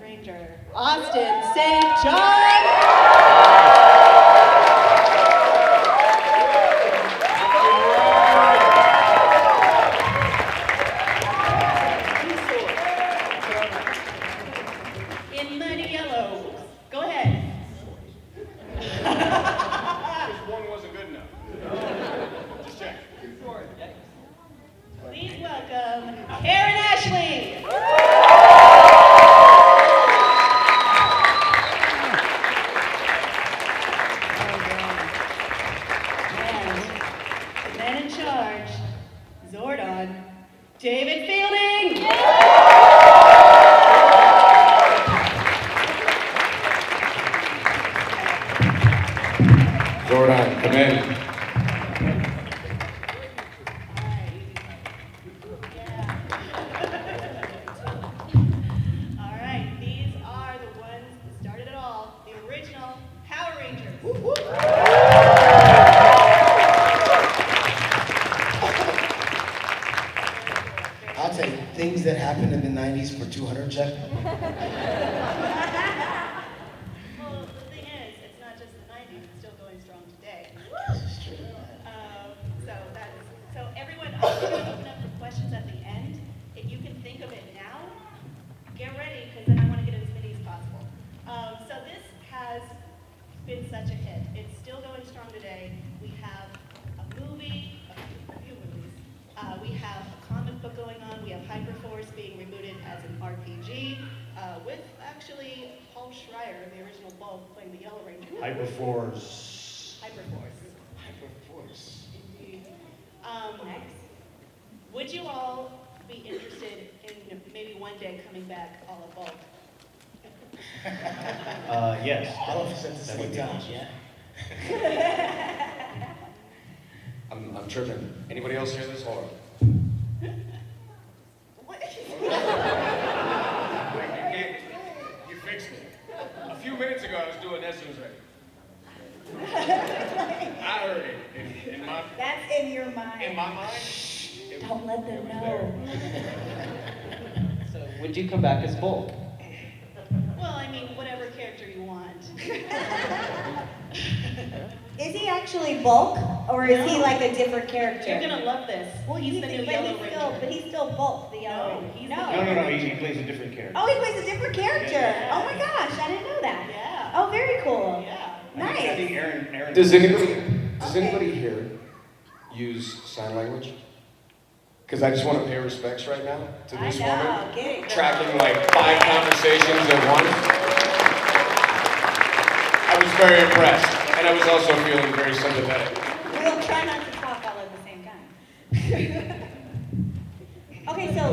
Ranger, Austin St. John. In Mighty Yellow, go ahead. Just one wasn't good enough. Just check. Please welcome Karan Ashley. And the man in charge, Zordon, David Fielding. Zordon, come in. All right, these are the ones that started it all, the original Power Rangers. I'll tell you, things that happened in the 90s for 200 check. Well, the thing is, it's not just the 90s, it's still going strong today. So everyone, I'm going to open up for questions at the end. If you can think of it now, get ready, because then I want to get as many as possible. So this has been such a hit. It's still going strong today. We have a movie, a few movies. We have a comic book going on. We have Hyperforce being rebooted as an RPG with actually Paul Schreier, the original Bulk, playing the Yellow Ranger. Hyperforce. Hyperforce. Hyperforce. Indeed. Next, would you all be interested in maybe one day coming back all of Bulk? Yes. All of us at the That would same be time, awesome. yeah? I'm tripping. Anybody else hear this? Hold on. What? You fixed it. A few minutes ago, I was doing this and was ready. I heard it in my That's in your mind. mind. Don't let them know. So, would you come back as Bulk? Well, I mean, whatever character you want. Is he actually Bulk, or is he No. like a different character? You're gonna love this. Well, he's the new Yellow Ranger. But he's still Bulk, the Yellow No, Ranger. he's No. No, he plays a different character. Oh, he plays a different character. Yeah. Oh my gosh, I didn't know that. Yeah. Oh, very cool. Yeah. I think Nice. Aaron. Does anybody here use sign language? Because I just want to pay respects right now to I this know. woman. Get it. girl. Tracking like 5 conversations at once. I was very impressed, and I was also feeling very sympathetic. We'll try not to talk all at the same time. Okay, so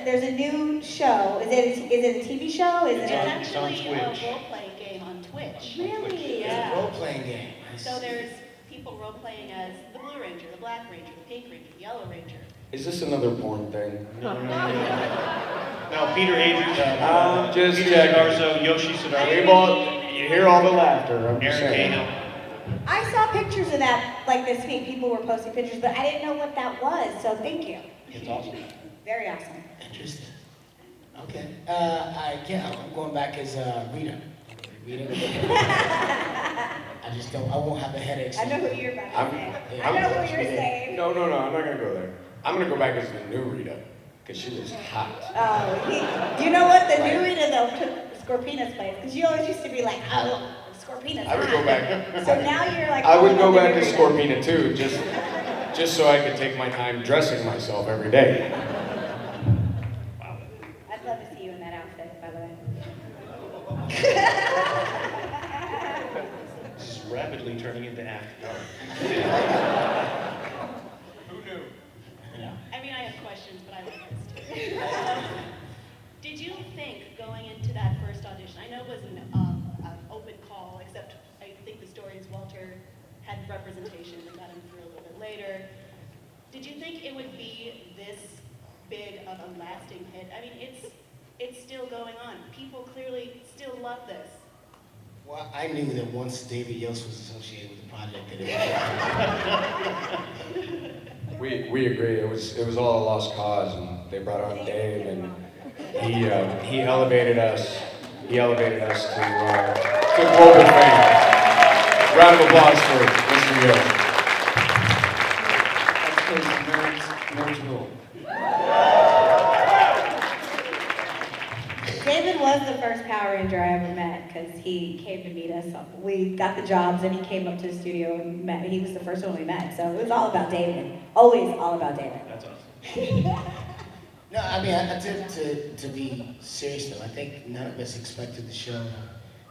there's a new show. Is it a TV show? Is It's it? actually a Twitch. role-playing game on Twitch. Really? It's a Yeah. role-playing game. So there's people role-playing as the Blue Ranger, the Black Ranger, the Pink Ranger, the Yellow Ranger. Is this another porn thing? No, Peter Andrews. Just Peter checking. Sidarzo, Yoshi Sidarzo, You hear all the laughter. I'm just Aaron saying. Cahill. I saw pictures of that like this week. People were posting pictures, but I didn't know what that was. So thank you. It's awesome. Very awesome. Interesting. Okay. I'm going back as Rita. Rita. I won't have the headaches. I know who you're about to I'm- say. I'm- I know who you're saying. No, I'm not gonna go there. I'm gonna go back as the new Rita, because she was hot. Oh, you know what? The new Rita though took Scorpina's place because you always used to be like, oh, Scorpina's I would hot. go back. So now you're like. I would oh, go the back new as Rita. Scorpina too, just so I could take my time dressing myself every day. I'd love to see you in that outfit, by the way. This is rapidly turning into After Dark. Who knew? I mean, I have questions, but I like this too. Did you think going into that first audition, I know it was an open call, except I think the story is Walter had representation and got him through a little bit later. Did you think it would be this big of a lasting hit? I mean, it's still going on. People clearly still love this. Well, I knew that once David Yost was associated with the project, that it was. We agree. It was all a lost cause, and they brought on Dave, and He elevated us. He elevated us to global fame. Round of applause for Mr. Yost. That's because nerds rule. David was the first Power Ranger I ever met because he came to meet us. We got the jobs and he came up to the studio and met. He was the first one we met, so it was all about David. Always all about David. That's awesome. No, I mean, to be serious though, I think none of us expected the show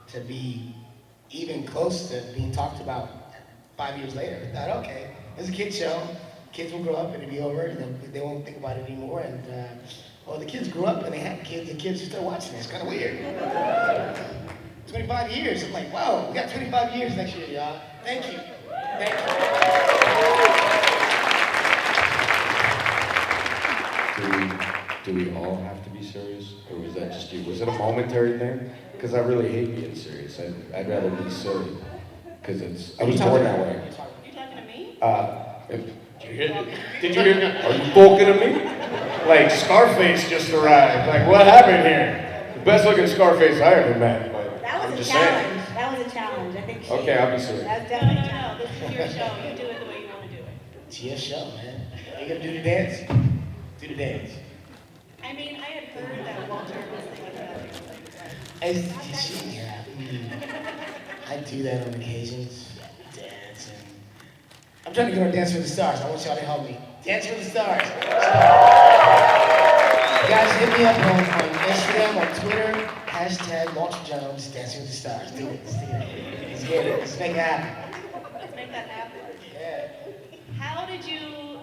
to be even close to being talked about 5 years later. We thought, okay, it's a kid's show. Kids will grow up and it'll be over, and they won't think about it anymore. And well, the kids grew up and they had kids, and kids are still watching it. It's kind of weird. 25 years. I'm like, wow, we got 25 years next year, y'all. Thank you. Thank you. Do we all have to be serious, or was that just you? Was it a momentary thing? Because I really hate being serious. I'd rather be silly, because I was born that way. You talking to me? Did you hear? Are you talking to me? Like Scarface just arrived. Like what happened here? The best looking Scarface I ever met. But That I'm was a just challenge. saying. That was a challenge. I think. Okay, I'll be serious. That was No, definitely a challenge. This is your show. You do it the way you want to do it. It's your show, man. You gonna do the dance? Do the dance. I mean, I had heard that Walter was thinking about it. Yeah. I do that on occasions. Dance and I'm trying to get on Dance with the Stars. I want y'all to help me. Dance with the Stars. Guys, hit me up on Instagram, on Twitter, #LaunchJones, Dancing with the Stars. Do it. Let's do it. Let's get it. Let's make it happen. Let's make that happen. Yeah. How did you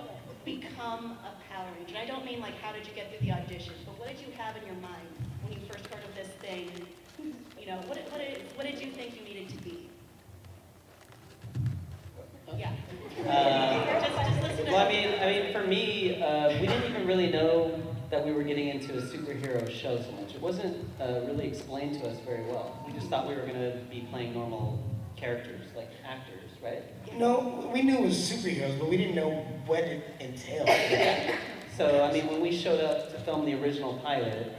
become a Power Ranger? I don't mean like how did you get through the auditions, but what did you have in your mind when you first heard of this thing? You know, what did you think you needed to be? Yeah. Just listen to Well, I mean, for me, we didn't even really know that we were getting into a superhero show so much. It wasn't really explained to us very well. We just thought we were going to be playing normal characters, like actors, right? No, we knew it was superheroes, but we didn't know what it entailed. So, I mean, when we showed up to film the original pilot,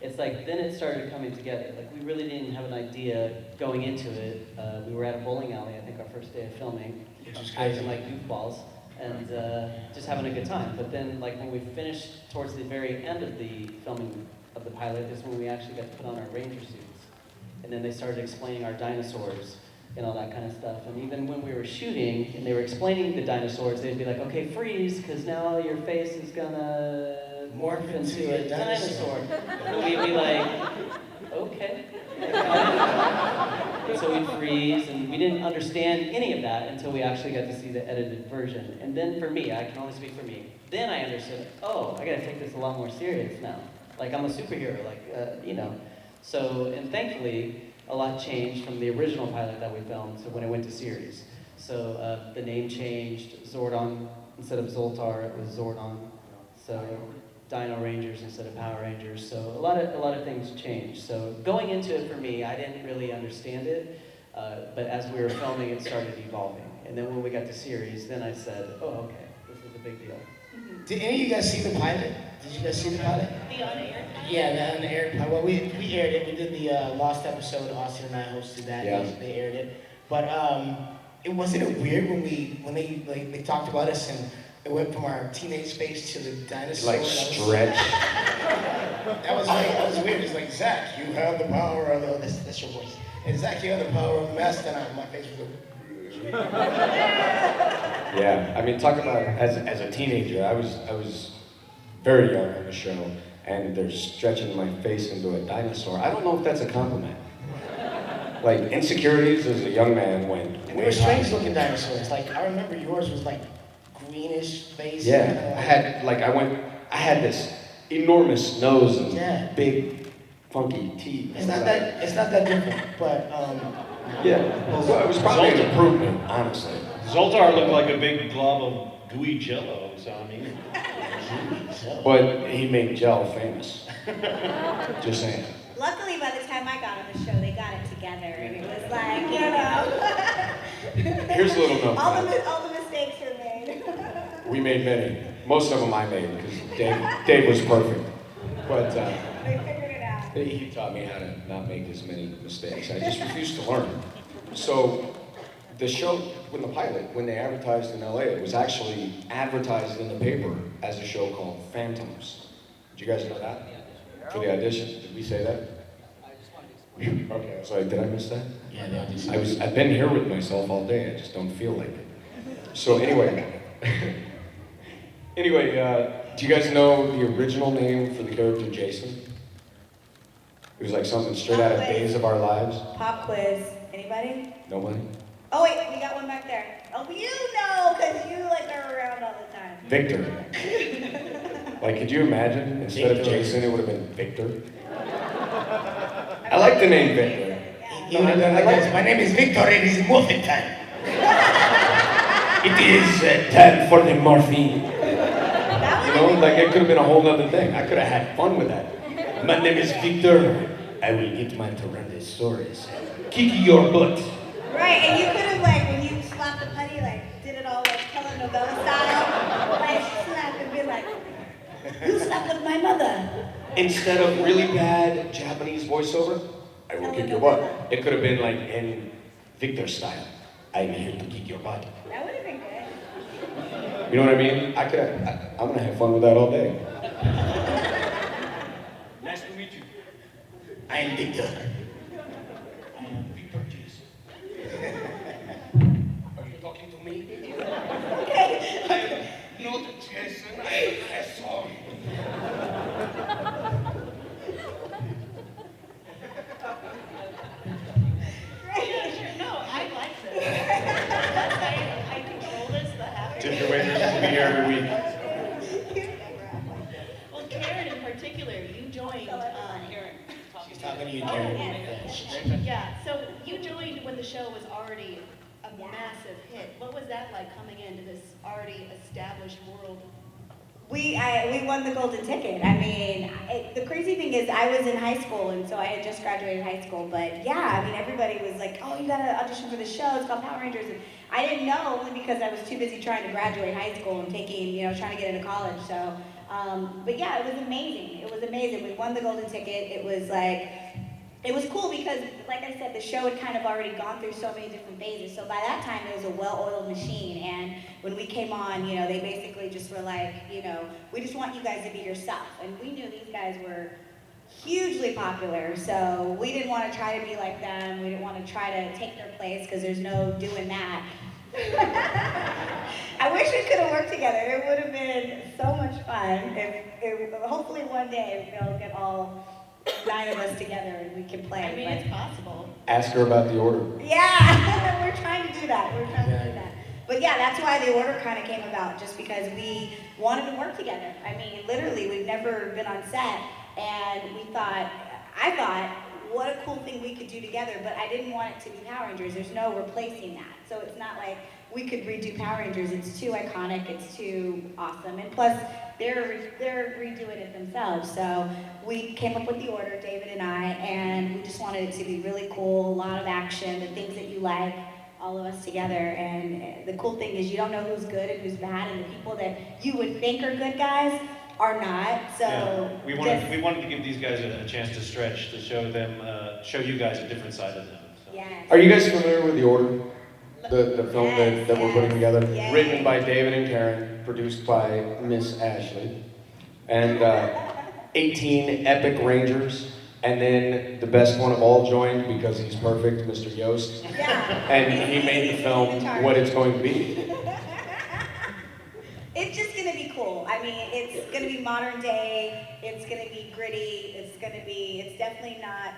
it's like, then it started coming together. Like, we really didn't have an idea going into it. We were at a bowling alley, I think, our first day of filming. Which was Acting crazy. like goofballs and just having a good time. But then, like, when we finished towards the very end of the filming of the pilot is when we actually got to put on our ranger suits. And then they started explaining our dinosaurs and all that kind of stuff. And even when we were shooting and they were explaining the dinosaurs, they'd be like, okay, freeze, because now your face is gonna morph into a dinosaur. And we'd be like, okay. So we'd freeze, and we didn't understand any of that until we actually got to see the edited version. And then for me, I can only speak for me, then I understood, oh, I gotta take this a lot more serious now. Like, I'm a superhero, like, you know. So, and thankfully, a lot changed from the original pilot that we filmed to when it went to series. So the name changed. Zordon, instead of Zoltar, it was Zordon. So Dino Rangers instead of Power Rangers. So a lot of things changed. So going into it for me, I didn't really understand it. But as we were filming, it started evolving. And then when we got to series, then I said, oh, okay, this is a big deal. Did any of you guys see the pilot? Did you guys see the pilot? the on-air. Yeah, on the air. Well, we aired it. We did the Lost episode. Austin and I hosted that. Yeah. They aired it. But it wasn't it weird when they talked about us and it went from our teenage face to the dinosaur. Like stretch. That was weird. It's like, Zach, you have the power of the. That's your voice. And Zach, you have the power of the mastodon. My face was like. Yeah, I mean, talk about as a teenager, I was very young on the show, and they're stretching my face into a dinosaur. I don't know if that's a compliment. Like insecurities as a young man went. And they were strange looking dinosaurs. Like I remember yours was like greenish face. Yeah, I had this enormous nose and Yeah. big, funky teeth. It's not that different, but Yeah, well, it was probably an improvement, honestly. Zoltar looked like a big glob of gooey jello, so I mean. so. But he made gel famous. Just saying. Luckily, by the time I got on the show, they got it together, and it was like, you know. Here's a little note. all the mistakes were made. We made many. Most of them I made because Dave was perfect. But He taught me how to not make as many mistakes. I just refused to learn. So the show, when the pilot, when they advertised in LA, it was actually advertised in the paper as a show called Phantoms. Did you guys know that? For the audition. Did we say that? Okay, I was like, did I miss that? Yeah, the audition. I've been here with myself all day, I just don't feel like it. So anyway, do you guys know the original name for the character Jason? It was like something straight out of Days of Our Lives. Pop quiz. Anybody? Nobody? Oh wait, we got one back there. Oh, you know, because you like are around all the time. Victor. Like, could you imagine? Instead of Victor. Jason, it would have been Victor. I like the name Victor. You would have done like this. My name is Victor, it is morphin time. It is time for the morphine. You know, like it could have been a whole other thing. I could have had fun with that. My name is Victor. I will get my Tyrannosaurus and kick your butt. Right, and you could have like when you slapped the putty, like did it all like telenovela style, like slap and be like, "You slept with my mother." Instead of really bad Japanese voiceover, I will kick your butt. It could have been like in Victor style. I'm here to kick your butt. That would have been good. You know what I mean? I'm gonna have fun with that all day. Nice to meet you. I am Victor. I am Victor Jason. Are you talking to me? I am not Jason, I am Jason. No, I like this. I control this, the happier. Ginger Winters will be here every week. Well, Karen in particular, you joined, She's talking to you, Oh, Karen. yes. Yeah, so you joined when the show was already a massive hit. What was that like coming into this already established world? We won the golden ticket. I mean, the crazy thing is I was in high school, and so I had just graduated high school. But yeah, I mean, everybody was like, "Oh, you gotta audition for the show. It's called Power Rangers." And I didn't know only because I was too busy trying to graduate high school and trying to get into college. So, but yeah, it was amazing. It was amazing. We won the golden ticket. It was like. It was cool because, like I said, the show had kind of already gone through so many different phases. So by that time, it was a well-oiled machine. And when we came on, they basically just were like, we just want you guys to be yourself. And we knew these guys were hugely popular. So we didn't want to try to be like them. We didn't want to try to take their place because there's no doing that. I wish we could have worked together. It would have been so much fun. Hopefully one day they'll get all 9 of us together and we can play. I mean, it's possible. Ask her about the order. Yeah, we're trying to do that. But yeah, that's why the order kind of came about, just because we wanted to work together. I mean, literally, we've never been on set, and I thought, what a cool thing we could do together, but I didn't want it to be Power Rangers. There's no replacing that. So it's not like we could redo Power Rangers. It's too iconic, it's too awesome. And plus, they're redoing it themselves. So we came up with the order, David and I, and we just wanted it to be really cool, a lot of action, the things that you like, all of us together. And the cool thing is you don't know who's good and who's bad, and the people that you would think are good guys are not. So Yeah. We wanted to give these guys a chance to stretch, to show you guys a different side of them. So. yes. Are you guys familiar with The Order? The film Yes, that we're putting together? yes. Written by David and Karen, produced by Miss Ashley. And 18 epic Rangers. And then the best one of all joined because he's perfect, Mr. Yost. Yeah. And he made the film what it's going to be. It's just gonna be cool. I mean, it's gonna be modern day, it's gonna be gritty, it's definitely not,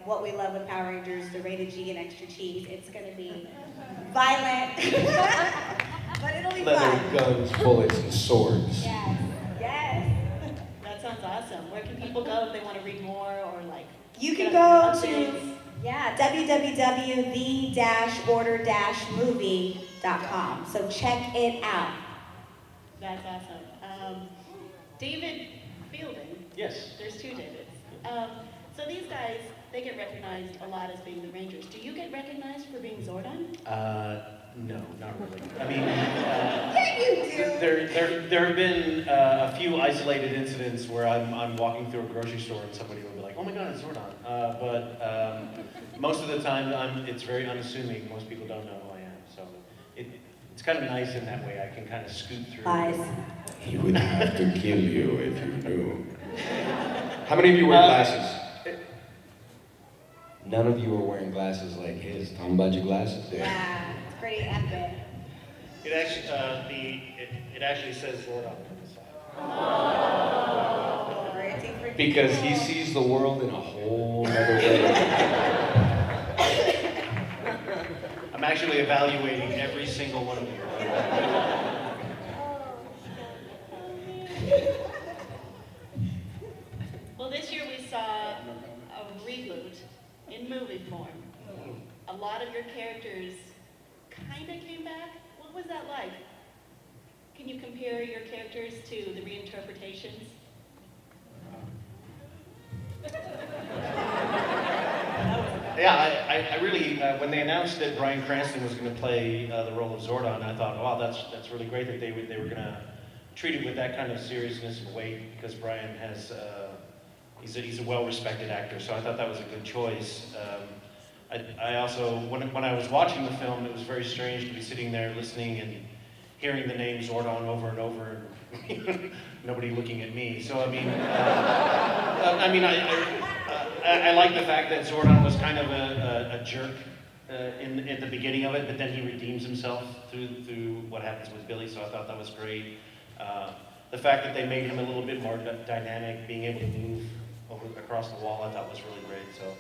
what we love with Power Rangers, the rated G and extra cheese. It's gonna be violent, but it'll be Leather, fun. guns, bullets, and swords. Yes. That sounds awesome. Where can people go if they want to read more or like? You can get go updates? to, www.the-order-movie.com. So check it out. That's awesome. David Fielding. Yes. There's 2 Davids. So these guys, they get recognized a lot as being the Rangers. Do you get recognized for being Zordon? No, not really. I mean, Yeah, you do. there have been a few isolated incidents where I'm walking through a grocery store and somebody will be like, "Oh my God, it's Zordon!" But most of the time, it's very unassuming. Most people don't know who I am, so it's kind of nice in that way. I can kind of scoot through. Lies. He would have to kill you if you knew. How many of you wear glasses? None of you are wearing glasses like his. Tell him about your glasses. Yeah, it's pretty epic. It actually it actually says Zordon on the side. Oh, granting for Because he people. sees the world in a whole other way. I'm actually evaluating every single one of you. Well, this year we saw a reboot in movie form. A lot of your characters kind of came back. What was that like? Can you compare your characters to the reinterpretations? Yeah, I really, when they announced that Bryan Cranston was going to play the role of Zordon, I thought, wow, that's really great that they were going to treat it with that kind of seriousness and weight, because Bryan has, he's a well-respected actor, so I thought that was a good choice. I also, when I was watching the film, it was very strange to be sitting there listening and hearing the name Zordon over and over, and nobody looking at me. So I mean, I like the fact that Zordon was kind of a jerk at the beginning of it, but then he redeems himself through what happens with Billy. So I thought that was great. The fact that they made him a little bit more dynamic, being able to move across the wall, I thought was really great. So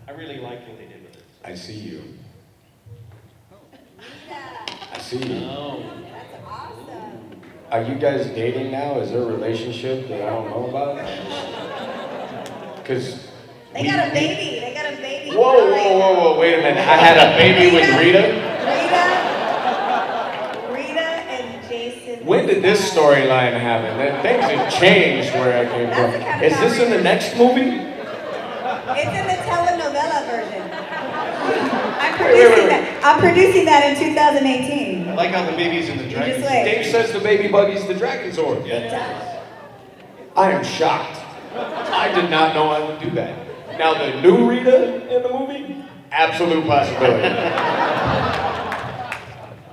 I really liked what they did with it. So. I see you. Yeah, I see you. No. that's awesome. Are you guys dating now? Is there a relationship that I don't know about? Because They got a baby. They got a baby. Whoa! Wait a minute. I had a baby with Rita. Rita and Jason. When did this storyline happen? Things have changed where I came That's from. the kind of Is this in the Power next movie? It's in the telenovela version. Wait. I'm producing that in 2018. I like how the baby's in the dragon. just wait. Dave says the baby buggy's the Dragon Zord. Yeah. I am shocked. I did not know I would do that. Now the new Rita in the movie, absolute possibility.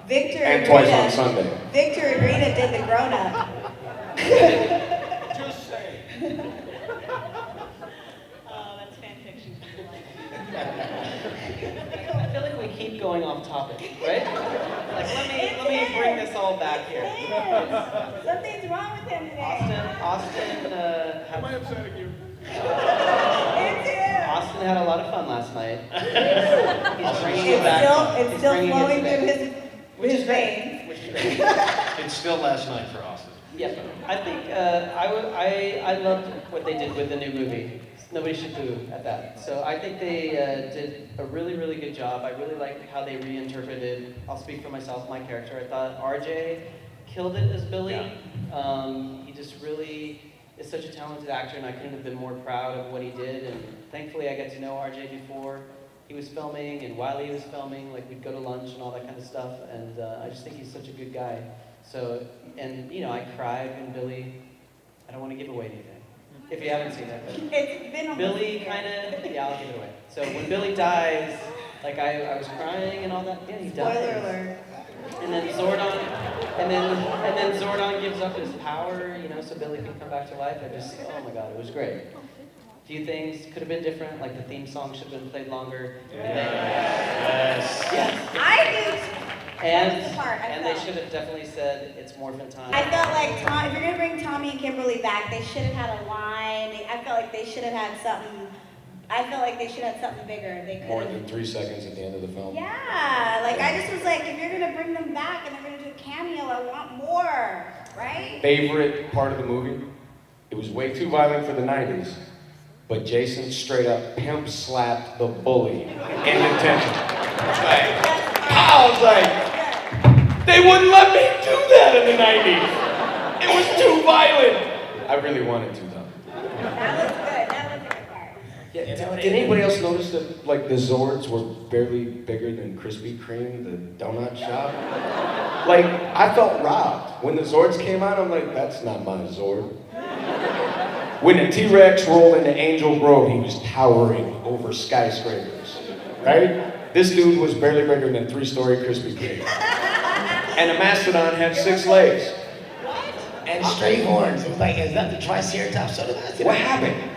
Victor And and twice Rita, on Sunday. Victor and Rita did the grown up. Just saying. Oh, that's fan fiction. I feel like we keep going off topic, right? Like, let me bring this all back here. Something's wrong with him today. Austin, Am I upsetting you? It's him. Austin had a lot of fun last night. He's bringing it back. It's He's still bringing it flowing today. through his veins. Which is great. It's still last night for Austin. Yeah, I think I loved what they did with the new movie. Nobody should boo at that. So I think they did a really, really good job. I really liked how they reinterpreted, I'll speak for myself, my character. I thought RJ killed it as Billy. Yeah. He just really is such a talented actor, and I couldn't have been more proud of what he did. And thankfully I got to know RJ before he was filming and while he was filming. Like, we'd go to lunch and all that kind of stuff. And I just think he's such a good guy. So, and you know, I cried when Billy, I don't want to give away anything. If you haven't seen it, but It's been almost Billy a year. kind of, yeah, I'll give it away. So when Billy dies, like I was crying and all that. Yeah, he dies. Spoiler alert. And then Zordon, and then Zordon gives up his power, you know, so Billy can come back to life. Oh my God, it was great. A few things could have been different, like the theme song should have been played longer. Yes. Yes. I do. That was the part I And they felt. should have definitely said it's Morphin time. I felt like if you're gonna bring Tommy and Kimberly back, they should have had a line. I felt like they should have had something. I felt like they should have had something bigger. They could. More than 3 seconds at the end of the film. Yeah, like I just was like, if you're gonna bring them back and they're gonna do a cameo, I want more, right? Favorite part of the movie? It was way too violent for the 90s, but Jason straight up pimp slapped the bully in detention. It's like, I was like, they wouldn't let me do that in the 90s. It was too violent. I really wanted to though. That was good. That was a good part. Yeah, Did anybody else notice that like the Zords were barely bigger than Krispy Kreme, the donut shop? Like I felt robbed when the Zords came out. I'm like, that's not my Zord. When the T-Rex rolled into Angel Grove, he was towering over skyscrapers, right? This dude was barely bigger than 3-story Krispy Kreme. And the Mastodon had 6 legs. And straight horns. It was like, is that the Triceratops? What happened?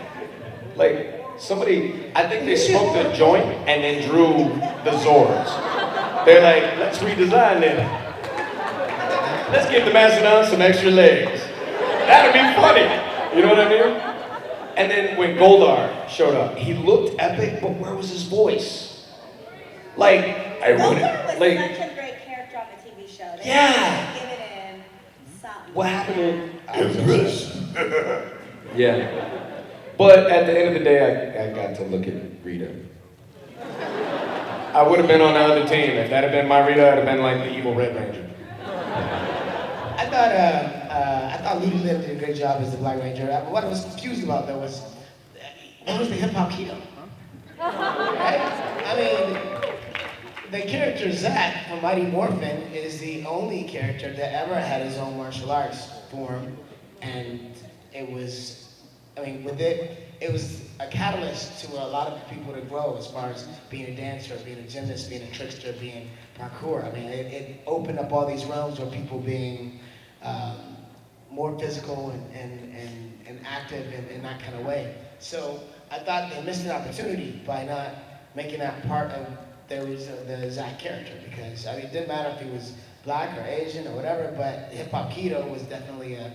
Like, somebody, I think they smoked a joint and then drew the Zords. They're like, let's redesign them. Let's give the Mastodon some extra legs. That'd be funny. You know what I mean? And then when Goldar showed up, he looked epic, but where was his voice? Like, I Goldar wouldn't, was like, such a great character on the TV show. They Yeah. had given him something. what happened to Yeah. But at the end of the day, I got to look at Rita. I would have been on the other team. If that had been my Rita, I'd have been like the evil Red Ranger. I thought Ludi Lim did a great job as the Black Ranger. What I was confused about though was, what was the hip hop keto? Right? I mean, the character Zack from Mighty Morphin is the only character that ever had his own martial arts form, and it was, I mean, with it was a catalyst to a lot of people to grow as far as being a dancer, being a gymnast, being a trickster, being parkour. I mean, it opened up all these realms of people being more physical and active in that kind of way. So I thought they missed an opportunity by not making that part of the Zack character, because I mean, it didn't matter if he was black or Asian or whatever, but hip hop keto was definitely a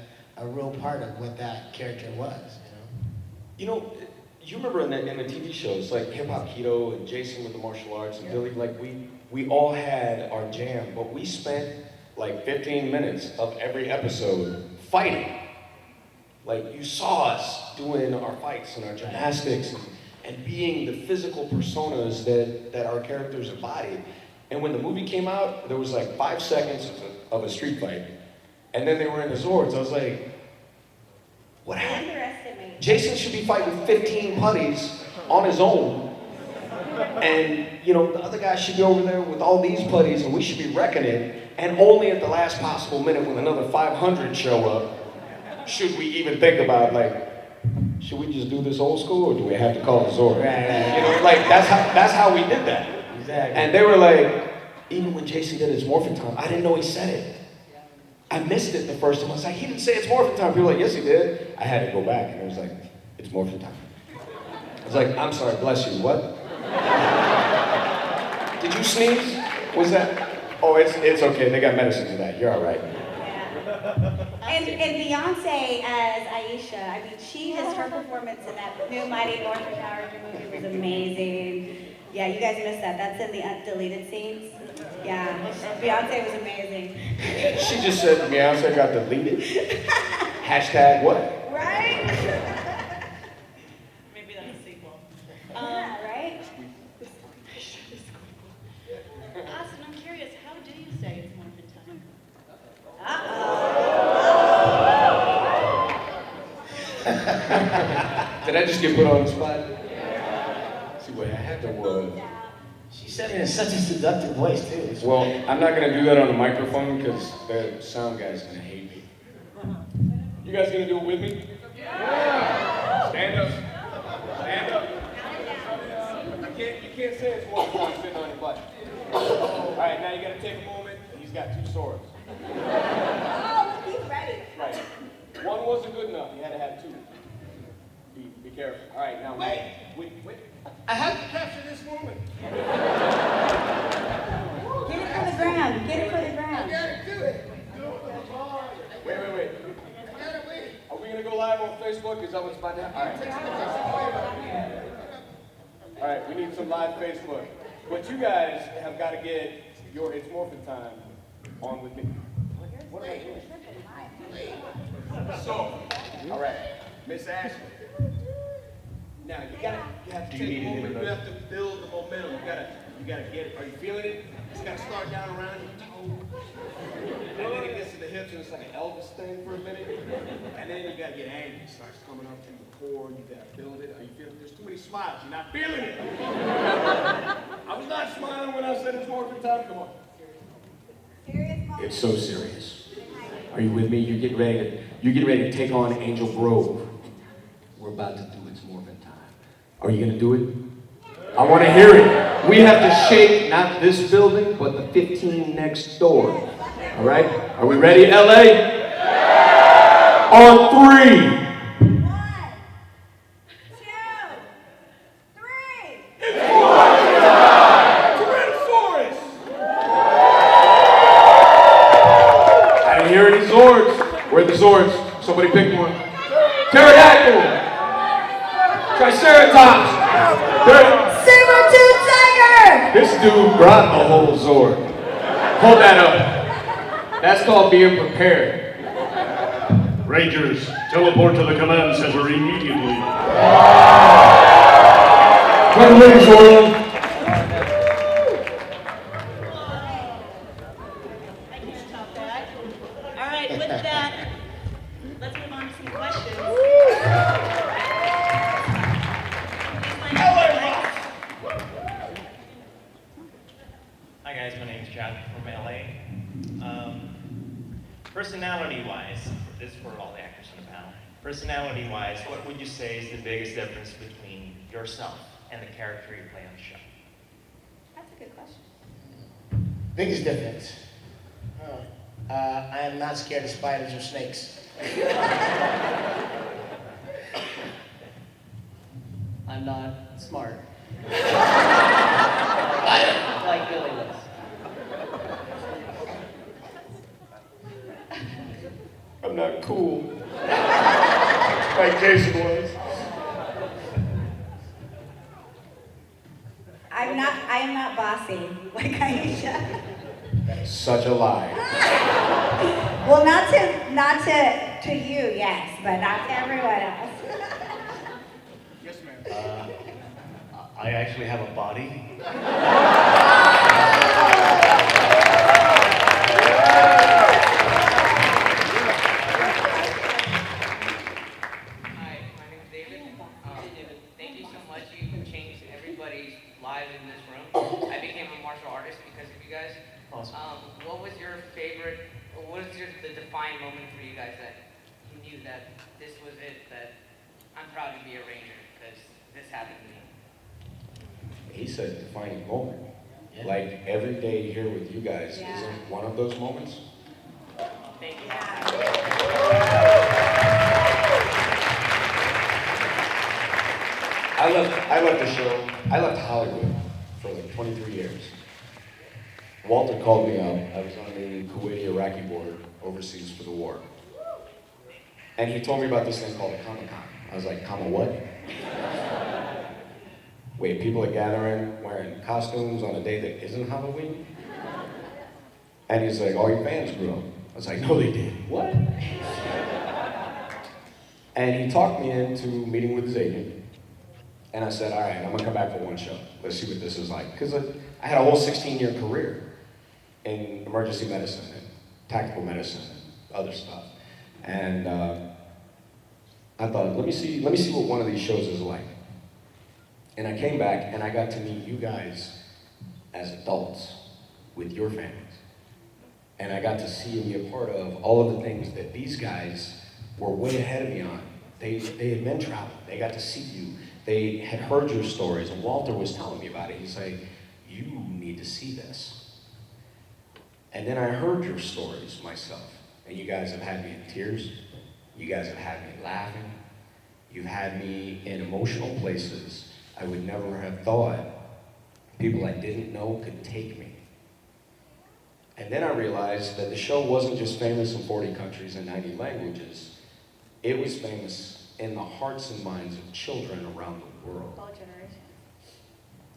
real part of what that character was. You know, you remember in the TV shows, like Hip Hop Keto and Jason with the martial arts and Billy, like we all had our jam, but we spent like 15 minutes of every episode fighting. Like you saw us doing our fights and our gymnastics and being the physical personas that our characters embodied. And when the movie came out, there was like 5 seconds of a street fight. And then they were in the Zords. I was like, what happened? Underestimate. Jason should be fighting 15 putties on his own. And, you know, the other guy should be over there with all these putties and we should be wrecking it. And only at the last possible minute when another 500 show up, should we even think about, like, should we just do this old school or do we have to call the Zord? Right. You know, like, that's how we did that. Exactly. And they were like, even when Jason did his morphin' time, I didn't know he said it. I missed it the first time. I was like, he didn't say it's morphin' time. People were like, yes, he did. I had to go back, and it was like, it's morphin' time. I was like, I'm sorry, bless you. What? Did you sneeze? Was that? Oh, it's okay. They got medicine for that. You're all right. And Beyonce as Aisha, I mean, her performance in that new Mighty Morphin Power Rangers movie was amazing. Yeah, you guys missed that. That's in the deleted scenes. Yeah, Beyonce was amazing. She just said Beyonce got deleted. Hashtag what? Right? Maybe that's a sequel. Yeah, right? Austin, I'm curious, how do you say it's morphin' time? Did I just get put on the spot? See what happened. She said it in such a seductive voice too. It's Well, I'm not gonna do that on the microphone because the sound guy's gonna hate me. You guys gonna do it with me? Yeah! Stand up. Stand up. You can't say it's one time sitting on your butt. All right, now you gotta take a moment. He's got 2 swords. Oh, he's ready. Right. One wasn't good enough. You had to have 2. Be careful. All right, now wait. I have to capture this moment. Get it for the ground. Get it for the ground. gotta do it. Wait. Are we gonna go live on Facebook? Is that what's about to happen? All right, we need some live Facebook. But you guys have got to get your It's Morphin' Time on with me. What am I doing? So, all right, Miss Ashley. Now you have to take a moment. You have to build the momentum. You gotta get it. Are you feeling it? It's gotta start down around your toe, and then it gets to the hips, and it's like an Elvis thing for a minute. And then you gotta get angry. It starts coming up through the core. You gotta build it. Are you feeling? There's too many smiles. You're not feeling it. I was not smiling when I said it's morphin' time. Come on. It's so serious. Are you with me? You're getting ready to take on Angel Grove. We're about to do It's Morphin' Time. Are you gonna do it? I want to hear it. We have to shake not this building, but the 15 next door. All right? Are we ready, LA? On 3. 1, 2, 3. It's morphin' time! Tyrannosaurus! I didn't hear any Zords. Where are the Zords? Somebody pick one. Pterodactyl! Triceratops! Saber-tooth tiger! This dude brought the whole Zord. Hold that up. That's called being prepared. Rangers, teleport to the command center immediately. Run away, Zord! I can't top that. All right, with that, let's move on to some questions. Hi guys, my name's Chad from LA. Personality-wise, this is for all the actors in the panel. Personality-wise, what would you say is the biggest difference between yourself and the character you play on the show? That's a good question. Biggest difference. I am not scared of spiders or snakes. I'm not smart. Like Billy was. I'm not cool. Like Jason was. I am not bossy like Aisha. Such a lie. Well, not to you, yes, but not to everyone else. Yes, ma'am. I actually have a body. Hi, my name is David. Thank you so much. You changed everybody's lives in this room. I became a martial artist because of you guys. Awesome. What was your favorite, or what is the defining moment for you guys that you knew that this was it, that I'm proud to be a Ranger because this happened to me? He said defining moment. Yeah. Like every day here with you guys Yeah. isn't one of those moments. Thank you. I left the show. I left Hollywood for like 23 years. Walter called me up. I was on the Kuwaiti-Iraqi border overseas for the war. And he told me about this thing called a Comic-Con. I was like, Comic what? Wait, people are gathering, wearing costumes on a day that isn't Halloween? And he's like, all your fans grew up. I was like, no, they did. What? And he talked me into meeting with his agent. And I said, all right, I'm gonna come back for one show. Let's see what this is like. Because I had a whole 16-year career in emergency medicine and tactical medicine and other stuff. And I thought, let me see what one of these shows is like. And I came back and I got to meet you guys as adults with your families. And I got to see and be a part of all of the things that these guys were way ahead of me on. They had been traveling. They got to see you. They had heard your stories, and Walter was telling me about it. He's like, you need to see this. And then I heard your stories myself, and you guys have had me in tears. You guys have had me laughing. You've had me in emotional places I would never have thought people I didn't know could take me. And then I realized that the show wasn't just famous in 40 countries and 90 languages. It was famous in the hearts and minds of children around the world. All generations.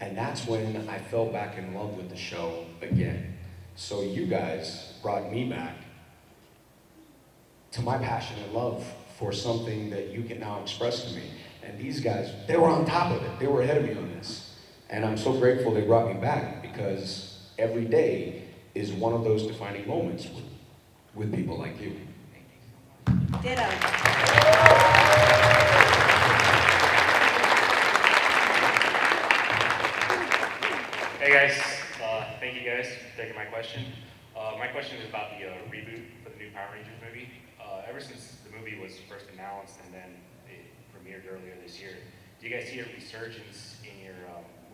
And that's when I fell back in love with the show again. So you guys brought me back to my passion and love for something that you can now express to me. And these guys, they were on top of it. They were ahead of me on this. And I'm so grateful they brought me back because every day is one of those defining moments with people like you. Ditto. Hey guys, thank you guys for taking my question. My question is about the reboot for the new Power Rangers movie. Ever since the movie was first announced and then it premiered earlier this year, do you guys see a resurgence in your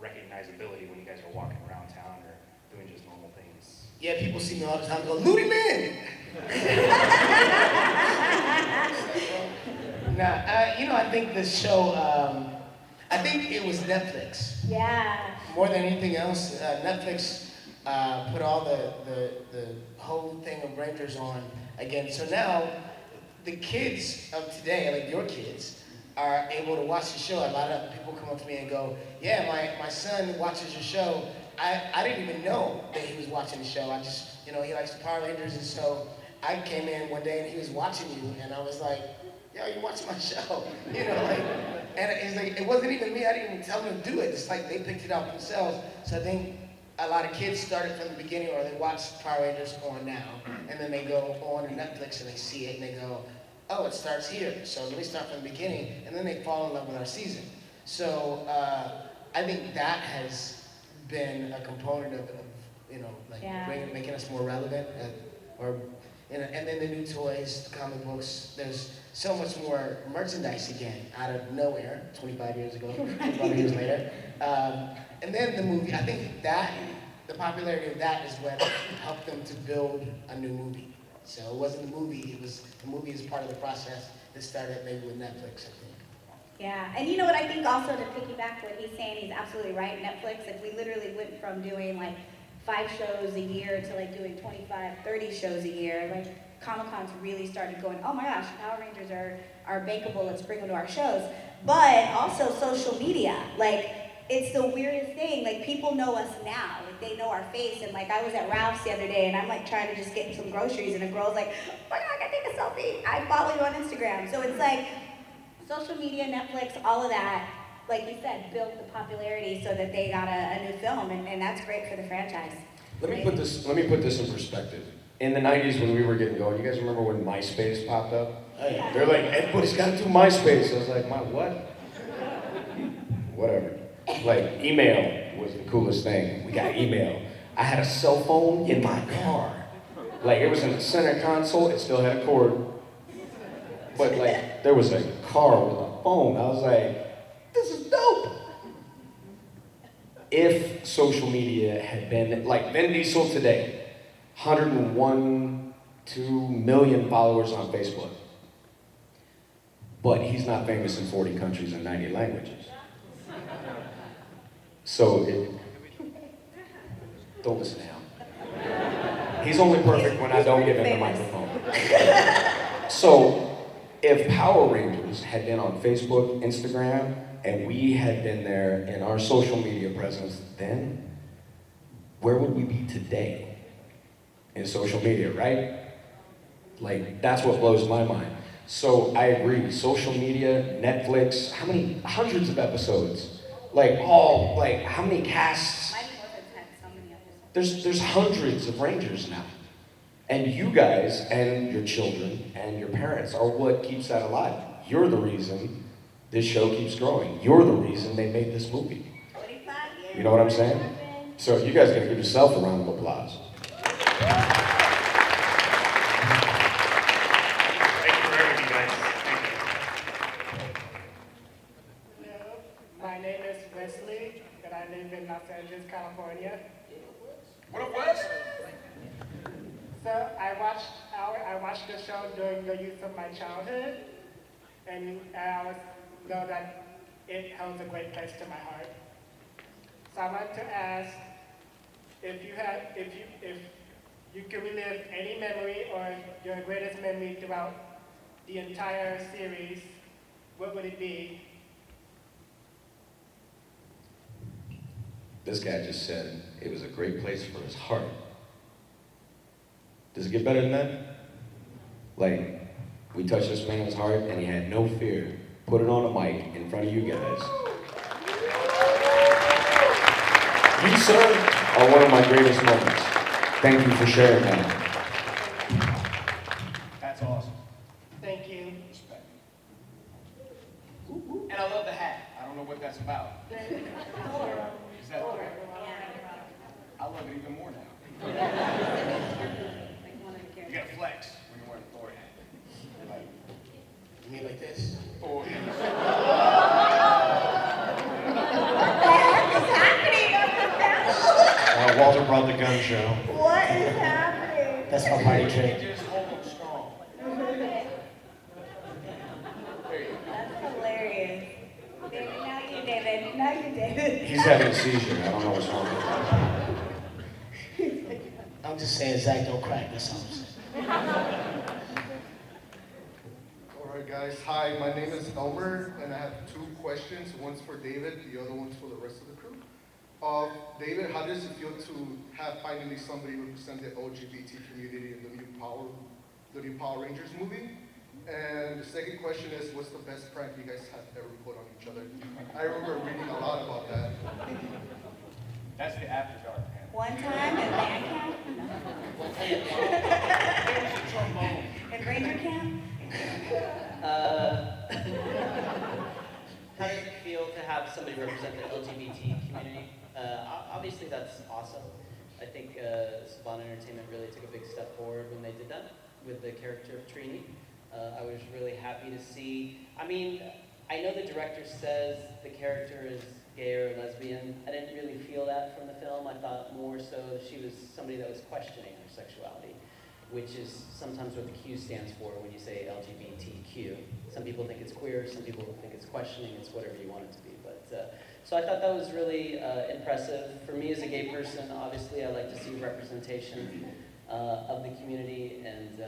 recognizability when you guys are walking around town or doing just normal things? Yeah, people see me all the time and go, Looney Man! I think the show, I think it was Netflix. Yeah. More than anything else, Netflix put all the whole thing of Rangers on again. So now, the kids of today, like your kids, are able to watch the show. A lot of people come up to me and go, yeah, my son watches your show. I didn't even know that he was watching the show. I just, he likes the Power Rangers, and so I came in one day and he was watching you, and I was like, yo, you watching my show? And it's like, it wasn't even me, I didn't even tell them to do it. It's like they picked it up themselves. So I think a lot of kids started from the beginning, or they watch Power Rangers on now, and then they go on to Netflix and they see it and they go, oh, it starts here, so let me start from the beginning, and then they fall in love with our season. So I think that has been a component of making us more relevant, and then the new toys, the comic books. There's so much more merchandise again out of nowhere. 25 years ago, 25 years later, and then the movie. I think that the popularity of that is what helped them to build a new movie. So it wasn't the movie; it was the movie is part of the process that started maybe with Netflix, I think. Yeah, and you know what I think also, to piggyback what he's saying, he's absolutely right. Netflix, if we literally went from doing like 5 shows a year to like doing 25, 30 shows a year, like Comic-Cons really started going, oh my gosh, Power Rangers are bankable, let's bring them to our shows. But also social media, like it's the weirdest thing, like people know us now, like they know our face, and like I was at Ralph's the other day and I'm like trying to just get some groceries and a girl's like, oh my God, I gotta take a selfie, I follow you on Instagram. So it's like, social media, Netflix, all of that, like you said, built the popularity so that they got a new film, and that's great for the franchise. Let me put this in perspective. In the 90s when we were getting going, you guys remember when MySpace popped up? Yeah. They're like, everybody's got to do MySpace. I was like, my what? Whatever. Like, email was the coolest thing. We got email. I had a cell phone in my car. Like, it was in the center console, it still had a cord. But like, there was a car with a phone. I was like, this is dope. If social media had been, like Vin Diesel today, 101, 2 million followers on Facebook. But he's not famous in 40 countries and 90 languages. So, don't listen to him. He's only perfect when I don't give him the microphone. So, if Power Rangers had been on Facebook, Instagram, and we had been there in our social media presence then, where would we be today in social media, right? Like, that's what blows my mind. So I agree, social media, Netflix, how many, hundreds of episodes? Like, how many casts? Mighty Morphin had so many episodes. There's hundreds of Rangers now. And you guys and your children and your parents are what keeps that alive. You're the reason this show keeps growing. You're the reason they made this movie. 25 years. You know what I'm saying? So you guys gotta give yourself a round of applause. Thank you for everything, guys. Thank you. Hello, my name is Wesley, and I live in Los Angeles, California. What up, Wes? So I watched the show during the youth of my childhood, and I always know that it holds a great place to my heart. So I want to ask if you could relive any memory or your greatest memory throughout the entire series, what would it be? This guy just said it was a great place for his heart. Does it get better than that? Like, we touched this man's heart and he had no fear. Put it on a mic in front of you guys. You, sir, are one of my greatest moments. Thank you for sharing that. That's awesome. Thank you. Respect. And I love the hat. I don't know what that's about. Is that I love it even more now. You gotta flex when you're wearing a Thor hat. Like, You mean like this? or What the heck is happening on the panel? Walter brought the gun show. What is happening? That's my party trick. just hold them strong. That's hilarious. David, now you, David. Now you, David. He's having a seizure. I don't know what's wrong with him. I'm just saying, Zach, don't crack. That's all I'm saying. All right, guys. Hi, my name is Elmer, and I have two questions. One's for David, the other one's for the rest of the crew. David, how does it feel to have finally somebody represent the LGBT community in the new Power Rangers movie? And the second question is, what's the best prank you guys have ever put on each other? I remember reading a lot about that. That's the after dark, man. One time at band camp? At Ranger camp? How does it feel to have somebody represent the LGBT community? Obviously, that's awesome. I think Saban Entertainment really took a big step forward when they did that with the character of Trini. I was really happy to see. I mean, I know the director says the character is gay or lesbian. I didn't really feel that from the film. I thought more so she was somebody that was questioning her sexuality, which is sometimes what the Q stands for when you say LGBTQ. Some people think it's queer, some people think it's questioning, it's whatever you want it to be. But so I thought that was really impressive. For me as a gay person, obviously I like to see representation of the community, and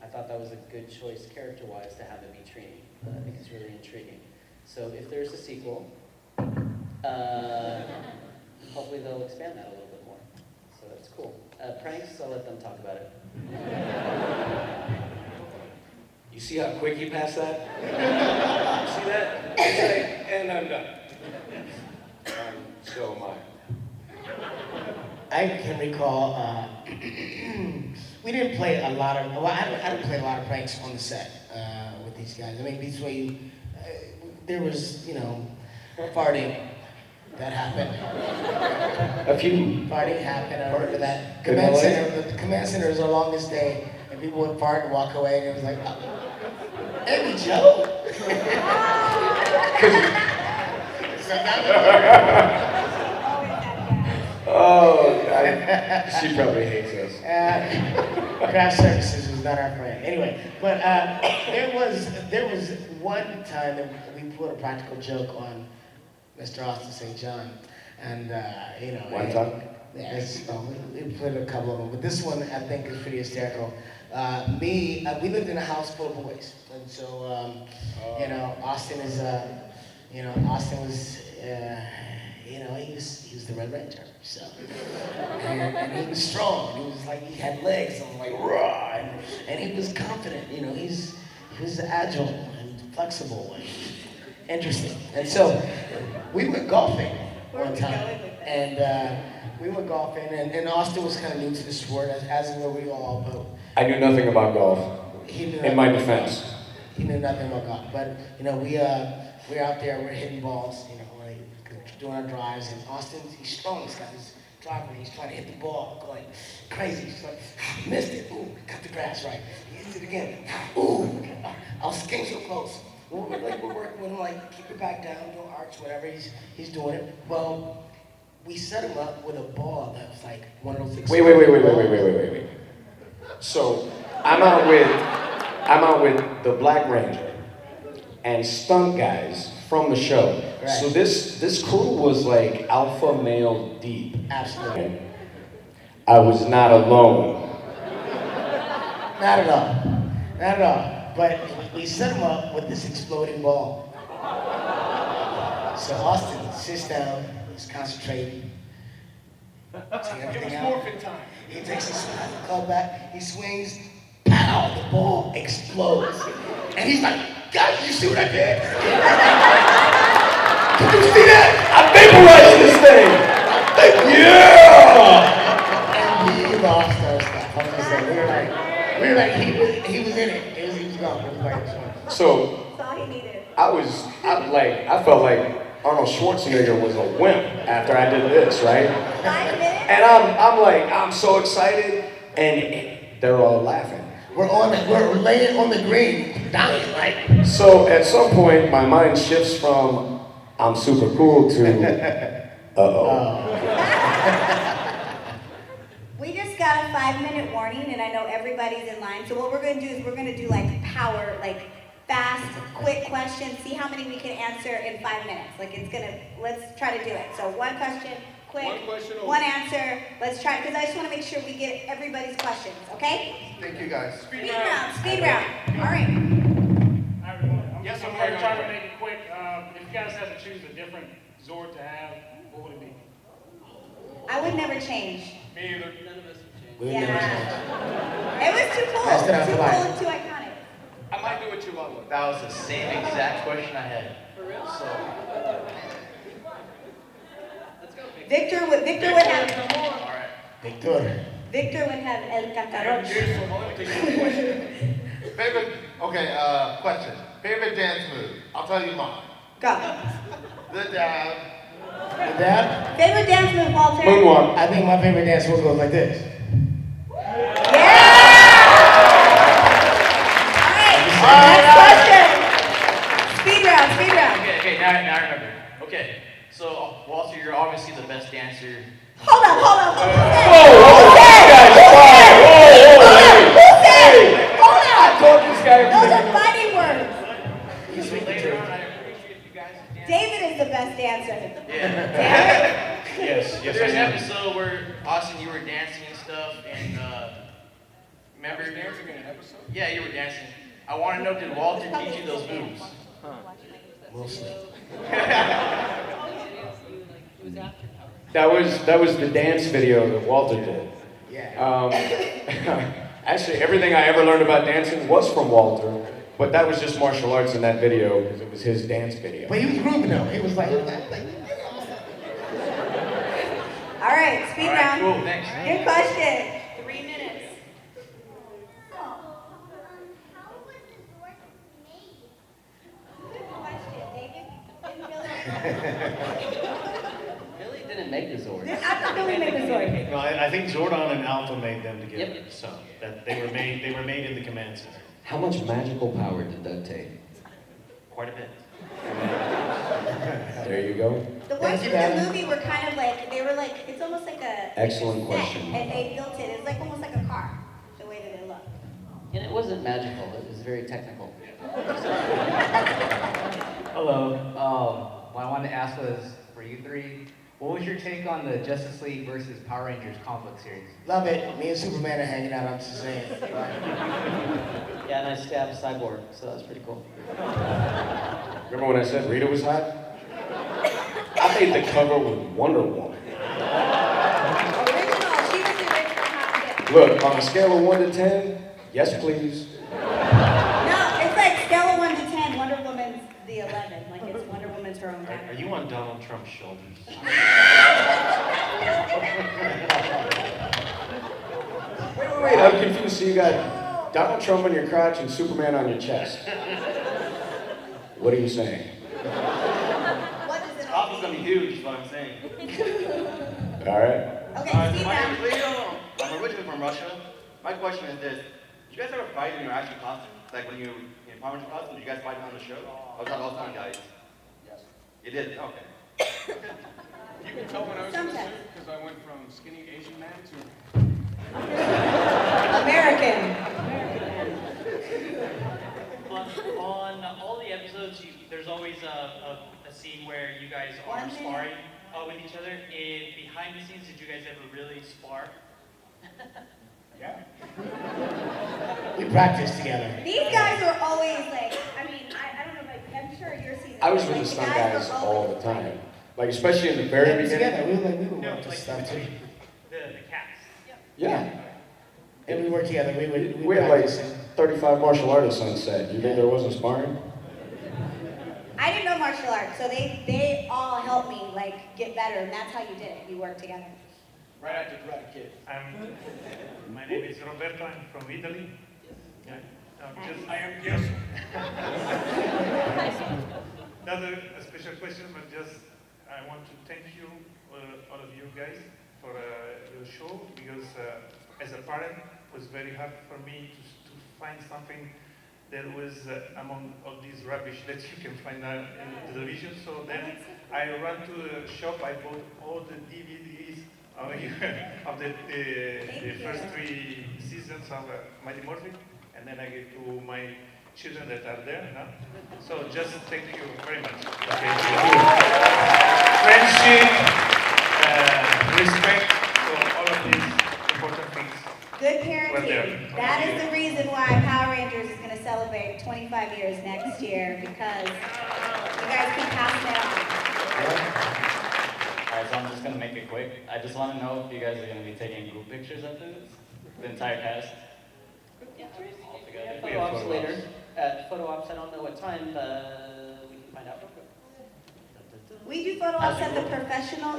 I thought that was a good choice character-wise to have it be Trini. I think it's really intriguing. So if there's a sequel, hopefully they'll expand that a little bit more. So that's cool. Pranks, I'll let them talk about it. You see how quick he passed that? See that? It's like, and I'm done. So am I. I can recall, we didn't play a lot of, well, I didn't play a lot of pranks on the set with these guys. I mean, between, there was, you know, farting that happened. A few. Farting happened, I remember that. Good Command noise? center, the command center was the longest day, and people would fart and walk away, and it was like, Amy Joe? Oh, she probably hates us. Craft services was not our friend. Anyway, but there was one time that we put a practical joke on Mr. Austin St. John, and you know. One time? Yeah, we played a couple of them, but this one I think is pretty hysterical. We lived in a house full of boys, and so you know, Austin is Austin was he was the Red Ranger, so and he was strong. He was like, he had legs, and like raw, and he was confident. You know, he was agile and flexible and interesting. And so we went golfing one time, and we went golfing, and Austin was kind of new to the sport, as were we all. But I knew nothing about golf. In my defense. He knew nothing about golf, but you know, we're out there, we're hitting balls, you know, like doing our drives, and Austin, he's strong. He's got his driver, he's trying to hit the ball, going crazy. He's like, missed it. Ooh, cut the grass right. He hits it again. Ooh, I was getting so close. We're working with him, like keep it back down, don't arch, whatever. He's doing it. Well, we set him up with a ball that was like one of those. Wait. So I'm out with the Black Ranger and stunt guys from the show. Right. So this crew was like alpha male deep. Absolutely. I was not alone. Not at all. Not at all. But we set him up with this exploding ball. So Austin sits down, he's concentrating. Take everything out. Morphin time. He takes his club back, he swings, pow, the ball explodes. And he's like, guys, you see what I did? Can you see that? I vaporized this thing! Yeah! And he lost our stuff. I'm just saying, we were like, he was in it. He was gone. It was like, So That's all he needed. I felt like Arnold Schwarzenegger was a wimp after I did this, right? 5 minutes? And I'm so excited, and they're all laughing. We're laying on the green, dying, like. So at some point, my mind shifts from I'm super cool to uh-oh. We just got a 5-minute warning, and I know everybody's in line. So what we're going to do is we're going to do like power, like fast, quick questions. See how many we can answer in 5 minutes. Like let's try to do it. So one question, quick. One question only. One answer. Let's try, because I just want to make sure we get everybody's questions. Okay? Thank you guys. Speed round. Speed round. All right. Hi, everyone. I'm Yes, I'm I'm gonna ready. try to make it quick. If you guys had to choose a different Zord to have, what would it be? I would never change. Me either. We'll Yeah. never change. It was too cool. That's the Too cool line. and too iconic. I might do it too long. That was the same exact question I had. For real? So, Victor would have. All right. Victor. Victor would have el cacaroch. Favorite, okay, question. Favorite dance move? I'll tell you mine. Go. The dab. The dab? Favorite dance move, Walter? Moonwalk. I think my favorite dance move goes like this. Yeah! All right, next question. Speed round, speed round. okay, now I remember. Okay, so Walter, you're obviously the best dancer. Hold up, hold up. Whoa, guys, quiet. Who said? Hold I up. told this guy Those everything. are fighting words. Later on, I appreciate you guys dance. David is the best dancer. Yeah. Yes, yes, There's I an am. episode where Austin, you were dancing and stuff, and remember? Dancing in an episode? Yeah, you were dancing. I want to know, did Walter teach you those moves? Mostly. That was the dance video that Walter did. Yeah. Actually, everything I ever learned about dancing was from Walter, but that was just martial arts in that video because it was his dance video. But he was grooving though. He was like. All right, speed All right, round. cool, thanks. Good question. 3 minutes. Good question, David. Billy didn't make the Zord. I'm not really making the story. No, I think Zordon and Alpha made them together. Yep. So that they were made in the command center. How much magical power did that take? Quite a bit. There you go. The ones in the movie were kind of like, they were like, it's almost like a Excellent set, question. and they built it. It's like almost like a car, the way that it looked. And it wasn't magical, it was very technical. Hello. What I wanted to ask was, for you three, what was your take on the Justice League versus Power Rangers comic book series? Love it. Me and Superman are hanging out. I'm just saying. Yeah, and I stabbed Cyborg, so that was pretty cool. Remember when I said Rita was hot? I made the cover with Wonder Woman. Original, she was the original copy. Look, on a scale of 1 to 10, yes please. No, it's like scale of 1 to 10, Wonder Woman's the 11. Like it's Wonder Woman's her own Are kind. you on Donald Trump's shoulders? Wait, I'm confused. So you got Donald Trump on your crotch and Superman on your chest. What are you saying? What does it all Coffee's gonna be huge, is what I'm saying. All right. Okay, Steve My now. name is Leo. I'm originally from Russia. My question is this: did you guys ever fight in your actual costume? Like when you in Power Rangers costume, did you guys fight on the show? I was on all time guys. Yes. You did? Okay. You can tell when I was in the Sometimes. suit because I went from skinny Asian man to American. On all the episodes, there's always a scene where you guys are One minute. sparring with each other. Behind the scenes, did you guys ever really spar? yeah. We practice together. These guys were always like, I mean, I don't know, but I'm sure your season. I was with like, the stunt were guys all always, the time. Like, especially in the very Yeah, we beginning. together. We were No, work like stuff too. the cats. Yeah. And we work together. We had like 35 martial artists on set. You think there wasn't sparring? I didn't know martial arts, so they all helped me like get better, and that's how you did it. You worked together. Right after Karate Kid. My name is Roberto. I'm from Italy. Nice. I am yes. Not a special question, but just I want to thank you, all of you guys, for the show, because as a parent, it was very hard for me to find something that was among all these rubbish that you can find in the television. So then I ran to the shop, I bought all the DVDs of the first 3 seasons of Mighty Morphin, and then I gave to my children that are there now. So just thank you very much. Okay. Friendship, respect, so all of these important things. Good were there. parenting. That is the reason why Power Rangers is going to celebrate 25 years next year, because you guys keep passing it on. Alright, so I'm just gonna make it quick. I just want to know if you guys are gonna be taking group pictures after this? The entire cast? All together? Photo ops later. Photo ops, I don't know what time, but we can find out real quick. We do photo ops at the professional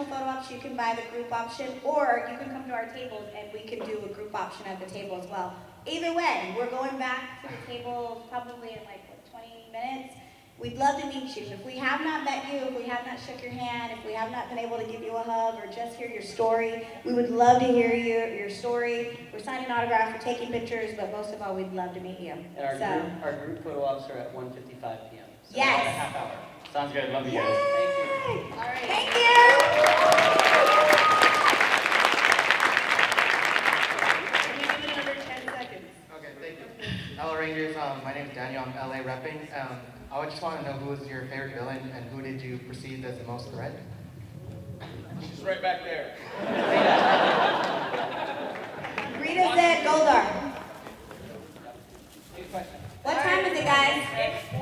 photo ops. You can buy the group option, or you can come to our tables and we can do a group option at the table as well. Either way, we're going back to the table probably in like, 20 minutes. We'd love to meet you. If we have not met you, if we have not shook your hand, if we have not been able to give you a hug or just hear your story, we would love to hear your story. We're signing autographs, we're taking pictures, but most of all, we'd love to meet you. And our group photo ops are at 1:55 p.m. So Yes. about a half hour. Sounds good. Love you guys. Thank you. All right. Thank you. We give it another 10 seconds. Okay, thank you. Hello, Rangers. My name is Daniel. I'm LA repping. I just want to know who was your favorite villain and who did you perceive as the most threat? She's right back there. Rita said Goldar. Good question. What time is it, guys? It's